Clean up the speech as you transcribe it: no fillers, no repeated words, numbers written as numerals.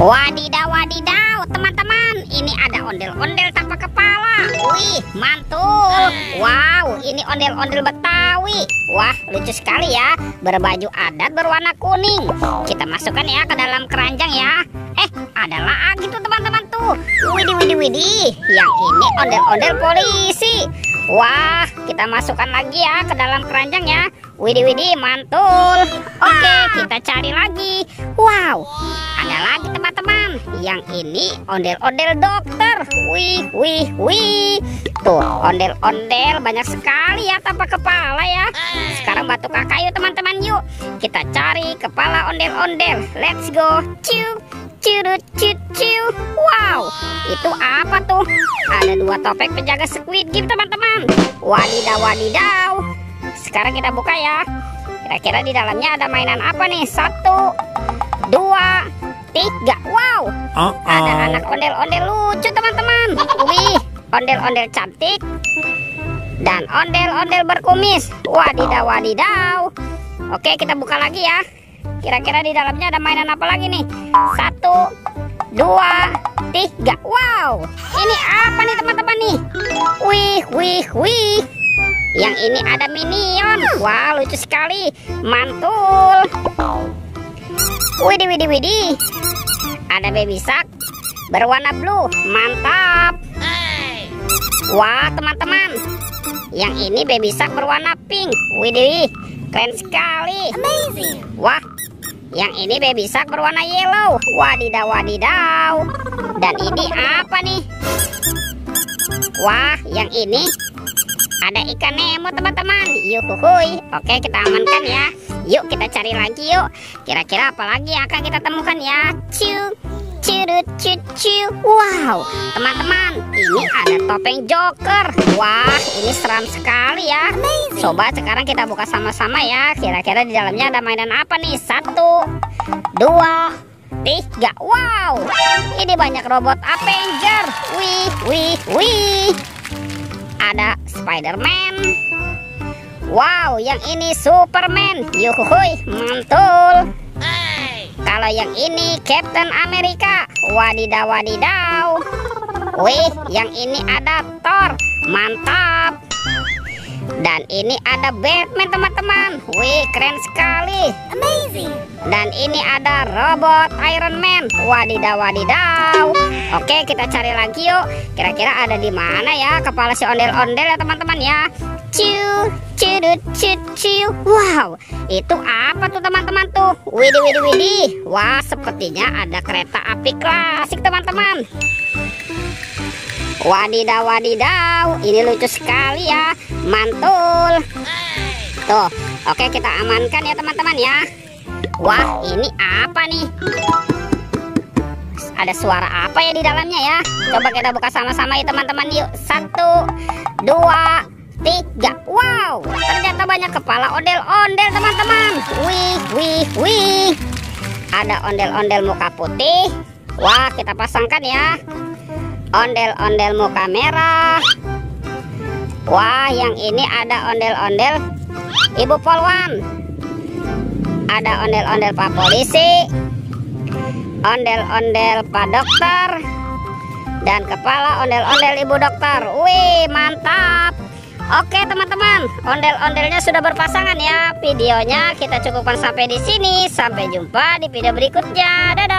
Wadidaw, wadidaw, teman-teman, ini ada ondel-ondel tanpa kepala. Wih, mantul. Wow, ini ondel-ondel Betawi. Wah, lucu sekali ya, berbaju adat berwarna kuning. Kita masukkan ya ke dalam keranjang ya. Ada lagi tuh teman-teman tuh. Widih, widih, widih. Yang ini ondel-ondel polisi. Wah, kita masukkan lagi ya ke dalam keranjang ya. Widih, widih, mantul. Oke, kita cari lagi. Wow, ada lagi teman-teman. Yang ini ondel-ondel dokter. Wih, wih, wih. Tuh, ondel-ondel banyak sekali ya tanpa kepala ya. Sekarang batu kakak yuk teman-teman, yuk. Kita cari kepala ondel-ondel. Let's go. Ciu. Curut cucu. Wow, itu apa tuh? Ada dua topeng penjaga Squid Game teman-teman. Wadidaw, wadidaw. Sekarang kita buka ya. Kira-kira di dalamnya ada mainan apa nih? 1, 2, 3. Wow, ada anak ondel-ondel lucu teman-teman. Wih, ondel-ondel cantik dan ondel-ondel berkumis. Wadidaw, wadidaw. Oke, kita buka lagi ya. Kira-kira di dalamnya ada mainan apa lagi nih? 1, 2, 3. Wow, ini apa nih teman-teman nih? Wih, wih, wih. Yang ini ada minion. Wow, lucu sekali. Mantul. Widih, widih, widih. Ada baby shark berwarna blue. Mantap. Wah, teman-teman, yang ini baby shark berwarna pink. Widih, keren sekali. Amazing. Wah, yang ini baby shark berwarna yellow. Wadidaw, wadidaw. Dan ini apa nih? Wah, yang ini ada ikan Nemo teman-teman. Yuhuhuy. Oke, kita amankan ya. Yuk kita cari lagi yuk. Kira-kira apa lagi yang akan kita temukan ya? Ciu, curut cucu. Wow, teman-teman, ini ada topeng Joker. Wah, ini seram sekali ya. Coba sekarang kita buka sama-sama ya. Kira-kira di dalamnya ada mainan apa nih? 1, 2, 3. Wow, ini banyak robot Avenger. Wih, wih, wih. Ada Spider-Man. Wow, yang ini Superman. Yuhuhuy, mantul. Kalau yang ini Captain America. Wadidaw, wadidaw. Wih, yang ini ada Thor. Mantap. Dan ini ada Batman teman-teman. Wih, keren sekali. Amazing. Dan ini ada robot Iron Man. Wadidaw, wadidaw. Oke, kita cari lagi yuk. Kira-kira ada di mana ya kepala si ondel-ondel ya teman-teman ya. Ciu, curut cucu. Wow, itu apa tuh teman-teman tuh? Widih, widih, widih. Wah, sepertinya ada kereta api klasik teman-teman. Wadidaw, wadidaw. Ini lucu sekali ya. Mantul. Tuh, oke, kita amankan ya teman-teman ya. Wah, ini apa nih? Ada suara apa ya di dalamnya ya? Coba kita buka sama-sama ya teman-teman yuk. 1, 2, 3. Wow, ternyata banyak kepala ondel-ondel teman-teman. Wih, wih, wih. Ada ondel-ondel muka putih. Wah, kita pasangkan ya. Ondel-ondel muka merah. Wah, yang ini ada ondel-ondel Ibu Polwan. Ada ondel-ondel Pak Polisi. Ondel-ondel Pak Dokter. Dan kepala ondel-ondel Ibu Dokter. Wih, mantap. Oke teman-teman, ondel-ondelnya sudah berpasangan ya. Videonya kita cukupkan sampai di sini. Sampai jumpa di video berikutnya. Dadah.